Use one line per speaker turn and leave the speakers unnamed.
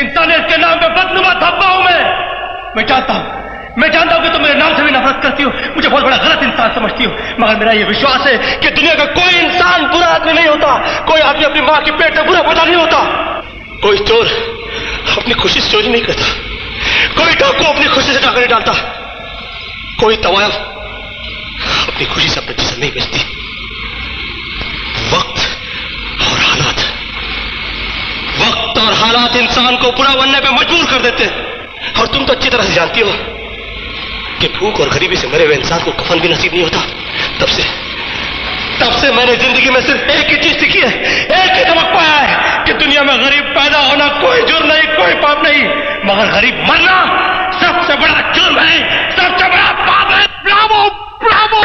इंसानियत के नाम पे बदनुमा धब्बा हूं मैं जानता हूं कि तुम मेरे नाम से भी नफरत करती हो, मुझे बहुत बड़ा गलत इंसान समझती हो, मगर मेरा ये विश्वास है कि दुनिया का कोई इंसान बुरा आदमी नहीं होता, कोई आदमी अपनी मां के पेट से बुरा पैदा नहीं होता, कोई चोर अपनी खुशी से चोरी नहीं करता, कोई डाकू अपनी खुशी से डाका नहीं डालता, कोई तवायफ अपनी खुशी से अपने जिस्म नहीं बेचती। वक्त और हालात इंसान को बुरा बनने पे मजबूर कर देते हैं। और तुम तो अच्छी तरह से जानती हो कि भूख और गरीबी से मरे हुए इंसान को कफन भी नसीब नहीं होता। तब से मैंने जिंदगी में सिर्फ एक ही चीज सीखी है, एक ही सबक पाया है कि दुनिया में गरीब पैदा होना कोई जुर्म नहीं, कोई पाप नहीं, मगर गरीब मरना सबसे बड़ा जुर्म है, सबसे बड़ा पाप है। Bravo Bravo.